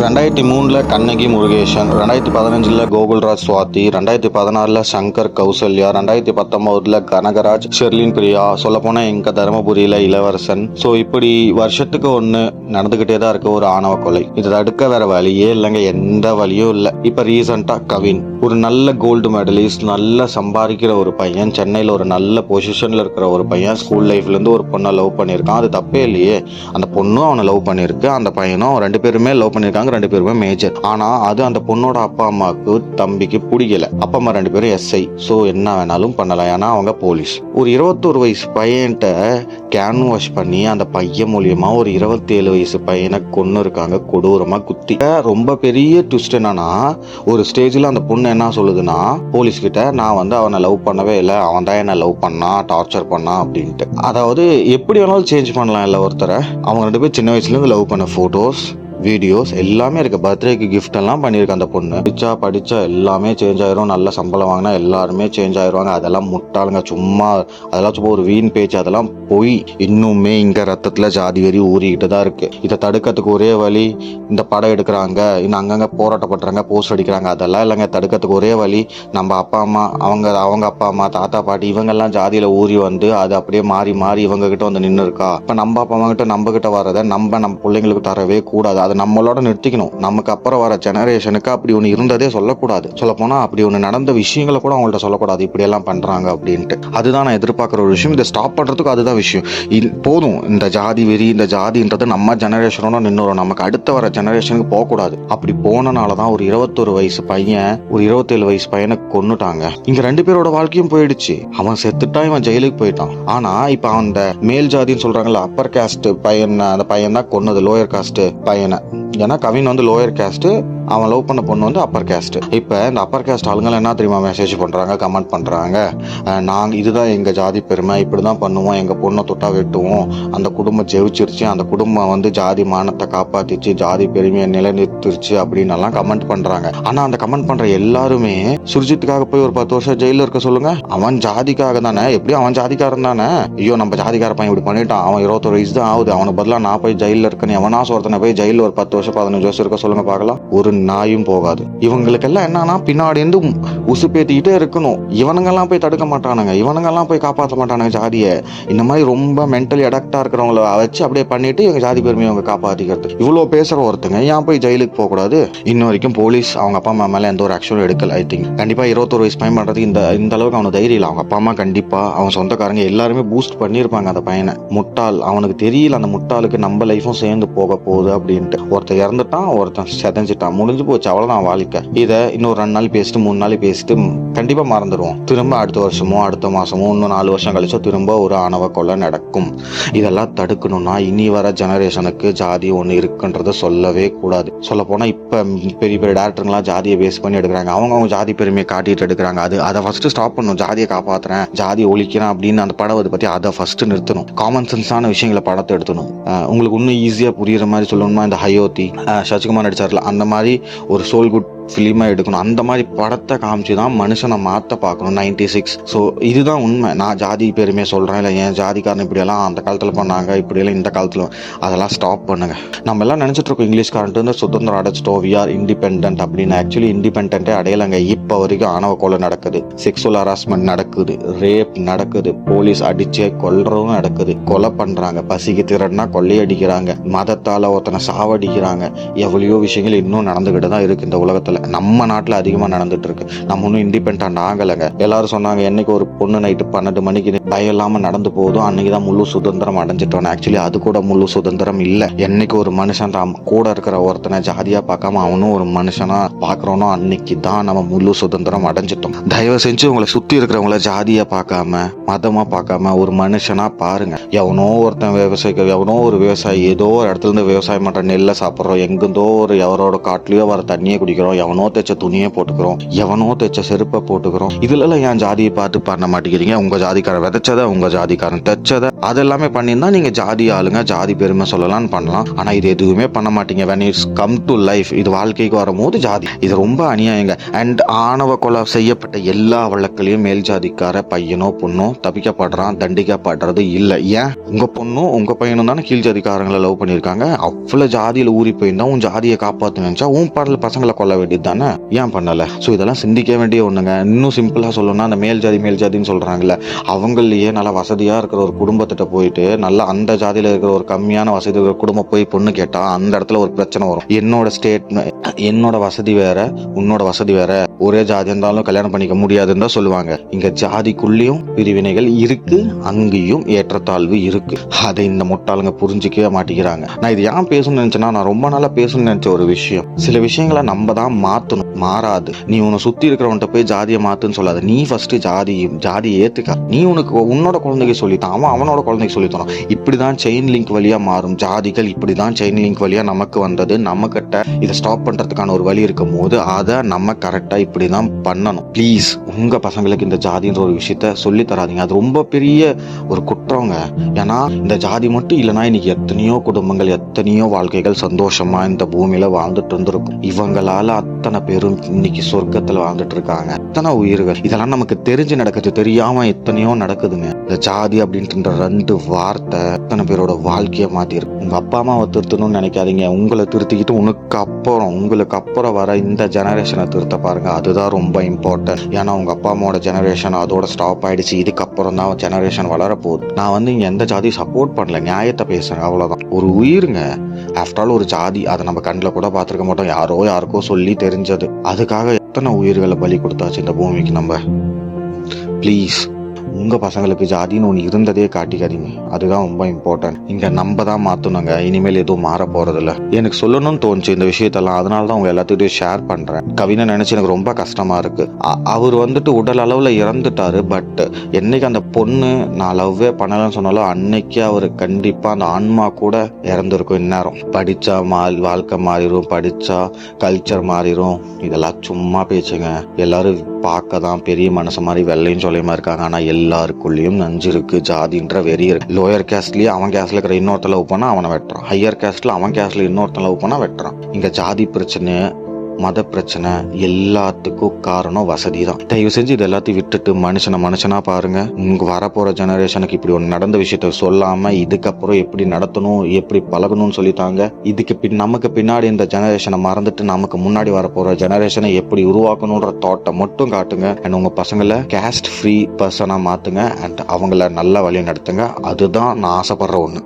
2003 கண்ணகி முருகேசன், 2015 கோகுல்ராஜ் சுவாதி, 2016 சங்கர் கௌசல்யா, 2019 கனகராஜ், ஷெர்லின் பிரியா, சொல்லப்போனால் எங்கள் தருமபுரியில் இளவரசன். ஸோ இப்படி வருஷத்துக்கு ஒன்று நடந்துக்கிட்டே தான் இருக்கு ஒரு ஆணவ கொலை. இதை தடுக்க வேற வழியே இல்லைங்க, எந்த வழியும் இல்லை. இப்போ ரீசெண்டாக கவின், ஒரு நல்ல கோல்டு மெடலிஸ்ட், நல்லா சம்பாதிக்கிற ஒரு பையன், சென்னையில் ஒரு நல்ல பொசிஷனில் இருக்கிற ஒரு பையன், ஸ்கூல் லைஃப்லேருந்து ஒரு பொண்ணை லவ் பண்ணியிருக்கான். அது தப்பே இல்லையே. அந்த பொண்ணும் அவனை லவ் பண்ணியிருக்கு, அந்த பையனும், ரெண்டு பேருமே லவ் பண்ணியிருக்காங்க, ரெண்டு பேருமே மேஜர். ஆனா அது அந்த பொண்ணோட அப்பா அம்மாவுக்கு தம்பிக்கு பிடிக்கல. அப்பா அம்மா ரெண்டு பேரும் எஸ்ஐ. ஸோ என்ன வேணாலும் பண்ணலாம், ஏன்னா அவங்க போலீஸ். ஒரு 21 வயசு பையன்கிட்ட கேன் வாஷ் பண்ணி அந்த பையன் மூலியமா ஒரு 27 வயசு பையனை கொன்னு இருக்காங்க, கொடூரமா குத்தி. ரொம்ப பெரிய ட்விஸ்ட் என்னன்னா, ஒரு ஸ்டேஜ்ல அந்த பொண்ணு என்ன சொல்லுதுன்னா போலீஸ் கிட்ட, நான் அவனை லவ் பண்ணவே இல்லை, அவன் தான் என்ன லவ் பண்ணா, டார்ச்சர் பண்ணா அப்படின்ட்டு. அதாவது எப்படி வேணாலும் சேஞ்ச் பண்ணலாம் இல்லை ஒருத்தரை. அவங்க ரெண்டு பேரும் சின்ன வயசுல இருந்து லவ் பண்ண போட்டோஸ், வீடியோஸ் எல்லாமே இருக்கு. பர்த்டேக்கு கிஃப்ட் எல்லாம் பண்ணியிருக்க அந்த பொண்ணு. படிச்சா எல்லாமே சேஞ்ச் ஆயிரும், நல்ல சம்பளம் வாங்கினா எல்லாருமே சேஞ்ச் ஆயிடுவாங்க. அதெல்லாம் முட்டாளுங்க, சும்மா அதெல்லாம் சும்மா ஒரு வீண் பேச்சு, அதெல்லாம் போய் இன்னுமே இங்க ரத்தத்துல ஜாதி வெறி ஊறிக்கிட்டு தான் இருக்கு. இதை தடுக்கிறதுக்கு ஒரே வழி, இந்த படம் எடுக்கிறாங்க, இன்னும் அங்கங்க போராட்டப்படுறாங்க, போஸ்ட் அடிக்கிறாங்க, அதெல்லாம் இல்லைங்க. தடுக்கிறதுக்கு ஒரே வழி, நம்ம அப்பா அம்மா, அவங்க அப்பா அம்மா, தாத்தா பாட்டி, இவங்கெல்லாம் ஜாதியில ஊறி வந்து அது அப்படியே மாறி மாறி இவங்க கிட்ட வந்து நின்று இருக்கா. இப்ப நம்ம அப்பா அம்மா கிட்ட நம்ம கிட்ட வர்றதை நம்ம பிள்ளைங்களுக்கு தரவே கூடாது. அது நம்மளோட நிறுத்திக்கணும். நமக்கு அப்புறம் வர ஜெனரேஷனுக்கு அப்படி ஒன்று இருந்ததே சொல்லக்கூடாது. சொல்ல போனா அப்படி ஒன்று நடந்த விஷயங்களை கூட அவங்கள்ட்ட சொல்லக்கூடாது, இப்படி எல்லாம் பண்றாங்க அப்படின்ட்டு. அதுதான் நான் எதிர்பார்க்குற ஒரு விஷயம். இதை ஸ்டாப் பண்றதுக்கு அதுதான் விஷயம். போதும், இந்த ஜாதி வெறி, இந்த ஜாதின்றது நம்ம ஜெனரேஷனோட நின்றுடும், நமக்கு அடுத்த வர ஜெனரேஷனுக்கு போகக்கூடாது. அப்படி போனனாலதான் ஒரு 21 வயசு பையன் ஒரு 27 வயசு பையனை கொன்னுட்டாங்க. இங்க ரெண்டு பேரோட வாழ்க்கையும் போயிடுச்சு. அவன் செத்துட்டான், இவன் ஜெயிலுக்கு போயிட்டான். ஆனா இப்ப அந்த மேல் ஜாதின்னு சொல்றாங்கல்ல, அப்பர் காஸ்ட் பையன், அந்த பையன் தான் கொன்னது லோயர் காஸ்ட் பையனை. ஏன்னா கவின் வந்து லோயர் காஸ்ட், அவன் லவ் பண்ண பொண்ணு வந்து அப்பர் காஸ்ட். இப்போ இந்த அப்பர் காஸ்ட் ஆளுங்களை என்ன தெரியுமா மெசேஜ் பண்றாங்க, கமெண்ட் பண்றாங்க, நாங்கள் இதுதான் எங்க ஜாதி பெருமை, இப்படிதான் பண்ணுவோம், எங்க பொண்ணை தொட்டா வெட்டுவோம், அந்த குடும்பம் ஜெயிச்சிருச்சு, அந்த குடும்பம் வந்து ஜாதி மானத்தை காப்பாத்திச்சு, ஜாதி பெருமையை நிலைநிறுத்திருச்சு அப்படின்னு எல்லாம் கமெண்ட் பண்றாங்க. ஆனா அந்த கமெண்ட் பண்ற எல்லாருமே சுர்ஜித்துக்காக போய் ஒரு 10 வருஷம் ஜெயில இருக்க சொல்லுங்க. அவன் ஜாதிக்காக தானே, எப்படியும் அவன் ஜாதிக்காரன் தானே. ஐயோ நம்ம ஜாதிக்கார பையன் இப்படி பண்ணிட்டான், அவன் 21 வயசு தான் ஆகுது, அவனுக்கு பதிலாக நான் போய் ஜெயில இருக்கேன்னு எவனாசு ஒருத்தனை போய் ஜெயில ஒரு 10 வருஷம் 15 வருஷம் இருக்க சொல்லுங்க பார்க்கலாம். ஒரு நாயும் போகாது. இவங்களுக்கெல்லாம் என்னன்னா, பின்னாடி இருந்து உசு பேத்திக்கிட்டே இருக்கணும். இவனுங்கெல்லாம் போய் தடுக்க மாட்டானுங்க, இவனுங்கெல்லாம் போய் காப்பாற்ற மாட்டானுங்க ஜாதியை. இந்த மாதிரி ரொம்ப மென்டலி அடாக்டா இருக்கிறவங்கள வச்சு அப்படியே பண்ணிட்டு இவங்க ஜாதி பெருமையை அவங்க காப்பாற்றிக்கிறது. இவ்வளோ பேசுற ஒருத்தங்க ஏன் போய் ஜெயிலுக்கு போக கூடாது? இன்ன வரைக்கும் போலீஸ் அவங்க அப்பா அம்மா மேல எந்த ஒரு ஆக்ஷனும் எடுக்கல. ஐ திங்க் கண்டிப்பா 21 வயசு பையன் பண்றதுக்கு இந்த அளவுக்கு அவனுக்கு தைரியம் இல்லை. அவங்க அப்பா அம்மா கண்டிப்பா அவன் சொந்தக்காரங்க எல்லாருமே பூஸ்ட் பண்ணியிருப்பாங்க அந்த பையனை. முட்டாள், அவனுக்கு தெரியல அந்த முட்டாளுக்கு நம்ம லைஃபும் சேர்ந்து போக போகுது அப்படின்ட்டு. ஒருத்தர் இறந்துட்டான், ஒருத்தன் செதஞ்சிட்டான், முடிஞ்சு போச்சு, அவ்வளவுதான் வாழ்க்கை. இதை இன்னொரு 2 நாள் பேசிட்டு 3 நாள் பேசிட்டு கண்டிப்பா மறந்துடுவோம். திரும்ப அடுத்த வருஷமோ அடுத்த மாசமோ இன்னும் 4 வருஷம் கழிச்சோ திரும்ப ஒரு ஆணவ கொலை நடக்கும். இதெல்லாம் தடுக்கணும்னா இனி வர ஜெனரேஷனுக்கு ஜாதி ஒண்ணு இருக்குன்றத சொல்லவே கூடாது. சொல்ல போனா இப்ப பெரிய பெரிய டேரக்டருங்களாம் ஜாதியை பேஸ் பண்ணி எடுக்கிறாங்க, அவங்க ஜாதி பெருமையை காட்டிட்டு எடுக்கிறாங்க. அதை ஃபர்ஸ்ட் ஸ்டாப் பண்ணணும். ஜாதியை காப்பாத்துறேன், ஜாதியை ஒழிக்கிறேன் அப்படின்னு அந்த படம் பத்தி அதை ஃபர்ஸ்ட் நிறுத்தணும். காமன் சென்ஸான விஷயங்களை படத்தை எடுத்தணும். உங்களுக்கு இன்னும் ஈஸியா புரியுற மாதிரி சொல்லணும்னா இந்த ஹயோத்தி, சசிகுமார் நடிச்சார்ல, அந்த மாதிரி ஒரு சோல் குட் ஃபிலிமா எடுக்கணும். அந்த மாதிரி படத்தை காமிச்சு தான் மனுஷனை மாற்ற பார்க்கணும். 96. ஸோ இதுதான் உண்மை. நான் ஜாதி பெருமையை சொல்கிறேன், இல்லை என் ஜாதிக்காரன் இப்படியெல்லாம் அந்த காலத்தில் பண்ணாங்க, இப்படியெல்லாம் இந்த காலத்தில், அதெல்லாம் ஸ்டாப் பண்ணுங்க. நம்ம எல்லாம் நினச்சிட்டு இருக்கோம் இங்கிலீஷ்காரன்ட்டு வந்து சுதந்திரம் அடைச்சிட்டோம், வி ஆர் இண்டிபெண்ட் அப்படின்னு. ஆக்சுவலி இண்டிபெண்டே அடையலைங்க. இப்போ வரைக்கும் ஆணவ கொலை நடக்குது, செக்ஸுவல் ஹராஸ்மெண்ட் நடக்குது, ரேப் நடக்குது, போலீஸ் அடிச்சே கொல்றவும் நடக்குது, கொலை பண்ணுறாங்க, பசிக்கு திறன்னா கொள்ளையடிக்கிறாங்க, மதத்தால் ஒருத்தனை சாவடிக்கிறாங்க. எவ்வளையோ விஷயங்கள் இன்னும் நடந்துக்கிட்டு தான் இருக்குது இந்த உலகத்தில். நம்ம நாட்டில் அதிகமாக நடந்துட்டு இருக்கு. நம்ம ஒன்றும் இண்டிபெண்ட் ஆகலைங்க. எல்லாரும் சொன்னாங்க என்னைக்கு ஒரு பொண்ணு நைட்டு 12 மணிக்கு பயம் இல்லாம நடந்து போதும் அன்னைக்குதான் முழு சுதந்திரம் அடைஞ்சிட்டோம். ஆக்சுவலி அது கூட முழு சுதந்திரம் இல்லை. என்னைக்கு ஒரு மனுஷன் தான் கூட இருக்கிற ஒருத்தனை ஜாதியா பார்க்காம அவனும் ஒரு மனுஷனா பாக்குறோனோ அன்னைக்கு தான் நம்ம முழு சுதந்திரம் அடைஞ்சிட்டோம். தயவு செஞ்சு உங்களை சுத்தி இருக்கிறவங்கள ஜாதியா பார்க்காம மதமா பார்க்காம ஒரு மனுஷனா பாருங்க. எவனோ ஒருத்தன் எவனோ ஒரு விவசாயி ஏதோ ஒரு இடத்துல இருந்து விவசாயம் பண்ற நெல்லை சாப்பிட்றோம், எங்கிருந்தோ ஒரு எவரோட காட்டுலயோ வர தண்ணியை குடிக்கிறோம், எவனோ தைச்ச துணியை போட்டுக்கிறோம், எவனோ தைச்ச செருப்பை போட்டுக்கிறோம். இதுலலாம் ஏன் ஜாதியை பார்த்து பண்ண மாட்டேங்கிறீங்க? உங்க ஜாதிக்காரன் விதைச்சதை, உங்க ஜாதிக்காரன் தைச்சதை, அதெல்லாமே பண்ணியிருந்தா நீங்க ஜாதி ஆளுங்க, ஜாதி பெருமை சொல்லலாம்னு பண்ணலாம். ஆனா இது எதுவுமே பண்ண மாட்டீங்க. when it's come to life, இது வாழ்க்கைக்கு வரும்போது ஜாதி, இது ரொம்ப அநியாயங்க. அண்ட் ஆணவ கொலை செய்யப்பட்ட எல்லா வழக்கிலையும் மேல் ஜாதிக்கார பையனோ பொண்ணோ தப்பிக்கப்படுறான், தண்டிக்கப்படுறது இல்லை. ஏன்? உங்க பொண்ணும் உங்க பையனும் தானே கீழ் ஜாதிக்காரங்களை லவ் பண்ணியிருக்காங்க. அவ்வளவு ஜாதியில ஊறி போயிருந்தா உன் ஜாதியை காப்பாத்து நினைச்சா உன் பாடல பசங்களை கொல்ல வேண்டியது தானே, ஏன் பண்ணல? ஸோ இதெல்லாம் சிந்திக்க வேண்டிய ஒண்ணுங்க. இன்னும் சிம்பிளா சொல்லணும்னா, அந்த மேல் ஜாதின்னு சொல்றாங்கல்ல, அவங்களையே நல்லா வசதியா இருக்கிற ஒரு குடும்பத்திட்ட போயிட்டு நல்லா அந்த ஜாதியில இருக்கிற ஒரு கம்மியான வசதி இருக்கிற குடும்பம் போய் பொண்ணு கேட்டா அந்த இடத்துல ஒரு பிரச்சனை வரும். என்னோட வசதி வேற, உன்னோட வசதி வேற, ஒரே ஜாதி இருந்தாலும் கல்யாணம் பண்ணிக்க முடியாதுன்னு தான் சொல்லுவாங்க. இங்க ஜாதிக்குள்ளேயும் பிரிவினைகள் இருக்கு, அங்கேயும் ஏற்றத்தாழ்வு இருக்கு. அதை இந்த முட்டாளுங்க புரிஞ்சிக்கவே மாட்டேங்கிறாங்க. நான் இது ஏன் பேசணும்னு நினைச்சேன்னா, நான் ரொம்ப நாளா பேசணும்னு நினைச்ச ஒரு விஷயம். சில விஷயங்களை நம்ம தான் மாத்தணும், மாறாது. நீ உன்னை சுத்தி இருக்கிறவன்ட்ட போய் ஜாதியை மாத்துன்னு சொல்லாத. நீ ஃபர்ஸ்ட் ஜாதியை ஏத்துக்க. நீ உன்னோட குழந்தைக்கு சொல்லித்தான், அவனோட குழந்தைக்கு சொல்லித்தரும். இப்படிதான் செயின் லிங்க் வழியா மாறும் ஜாதிகள். இப்படிதான் செயின் லிங்க் வழியா நமக்கு வந்தது. நம்ம கிட்ட இதை ஸ்டாப் பண்றதுக்கான ஒரு வழி இருக்கும் போது அதை நம்ம கரெக்டா இப்படிதான் பண்ணணும். ப்ளீஸ் உங்க பசங்களுக்கு இந்த ஜாதின்ற ஒரு விஷயத்த சொல்லி தராதீங்க. அது ரொம்ப பெரிய ஒரு குற்றங்க. ஏன்னா இந்த ஜாதி மட்டும் இல்லைன்னா இன்னைக்கு எத்தனையோ குடும்பங்கள், எத்தனையோ வாழ்க்கைகள் சந்தோஷமா இந்த பூமியில வாழ்ந்துட்டு இருந்திருக்கும். இவங்களால அத்தனை பேரும் இன்னைக்கு சொர்க்கத்துல வாழ்ந்துட்டு இருக்காங்க. எத்தனை உயிர்கள் இதெல்லாம் நமக்கு தெரிஞ்சு நடக்குது, தெரியாம எத்தனையோ நடக்குதுங்க. இந்த ஜாதி அப்படின்ற 2 வார்த்தை எத்தனை பேரோட வாழ்க்கைய மாத்தி இருக்கு. உங்க அப்பா அம்மாவை திருத்தணும்னு நினைக்காதீங்க. உங்களை திருத்திக்கிட்டு உங்களுக்கு அப்புறம் வர இந்த ஜெனரேஷனை திருத்த பாருங்க. அதுதான் ரொம்ப இம்பார்ட்டன்ட். ஏன்னா உங்க அப்பா அம்மாவோட ஜெனரேஷன் அதோட ஸ்டாப் ஆயிடுச்சு. இதுக்கப்புறம் தான் ஜெனரேஷன் வளர போகுது. நான் இங்க எந்த ஜாதி சப்போர்ட் பண்ணல, நியாயத்தை பேசுறேன், அவ்வளவுதான். ஒரு உயிருங்க, ஆஃப்டர் ஆல் ஒரு ஜாதி. அதை நம்ம கண்ணில் கூட பார்த்துருக்க மாட்டோம். யாருக்கோ சொல்லி தெரிஞ்சது. அதுக்காக எத்தனை உயிர்களை பலி கொடுத்தாச்சு இந்த பூமிக்கு நம்ம. ப்ளீஸ் உங்க பசங்களுக்கு ஜாதின்னு ஒன்று இருந்ததே காட்டிக்காதீங்க. அதுதான் ரொம்ப இம்பார்ட்டன்ட். இங்க நம்ம தான் மாத்தணுங்க. இனிமேல் எதுவும் மாற போறது இல்லை. எனக்கு சொல்லணும்னு தோணுச்சு இந்த விஷயத்தெல்லாம். அதனால தான் உங்க எல்லாத்துக்கிட்டையும் ஷேர் பண்றேன். கவினை நினைச்சு எனக்கு ரொம்ப கஷ்டமா இருக்கு. அவர் உடல் அளவுல இறந்துட்டாரு. பட் என்னைக்கு அந்த பொண்ணு நான் லவ்வே பண்ணலன்னு சொன்னாலும் அன்னைக்கு அவரு கண்டிப்பா அந்த ஆன்மா கூட இறந்துருக்கும். இந்நேரம் படிச்சா வாழ்க்கை மாறிடும், படிச்சா கல்ச்சர் மாறிடும். இதெல்லாம் சும்மா பேச்சுங்க. எல்லாரும் பார்க்க தான் பெரிய மனசு மாதிரி வெள்ளையும் சொல்லியமா இருக்காங்க. ஆனா எல்லாருக்குள்ளேயும் நஞ்சு இருக்கு. ஜாதின்ற வெறி இருக்கு. லோயர் கேஸ்ட்லயே அவன் கேஸ்ட்ல இருக்கிற இன்னொருத்த லவ் பண்ணா அவனை வெட்டுறான். ஹையர் கேஸ்ட்ல அவன் கேஸ்ட்ல இன்னொருத்த லவ் பண்ணா வெட்டுறான். இங்க ஜாதி பிரச்சனை, மத பிரச்சனை எல்லாத்துக்கும் காரணம் வசதி தான். தயவு செஞ்சு இது எல்லாத்தையும் விட்டுட்டு மனுஷனா பாருங்க. உங்க வரப்போற ஜெனரேஷனுக்கு இப்படி ஒன்று நடந்த விஷயத்த சொல்லாம இதுக்கப்புறம் எப்படி நடத்தணும், எப்படி பழகணும்னு சொல்லித்தாங்க. நமக்கு பின்னாடி இந்த ஜெனரேஷனை மறந்துட்டு நமக்கு முன்னாடி வரப்போற ஜெனரேஷனை எப்படி உருவாக்கணும்ன்ற தாட்டை மட்டும் காட்டுங்க. அண்ட் உங்க பசங்களை கேஸ்ட் ஃப்ரீ பர்சனா மாத்துங்க. அண்ட் அவங்கள நல்ல வழி நடத்துங்க. அதுதான் நான் ஆசைப்படுற ஒண்ணு.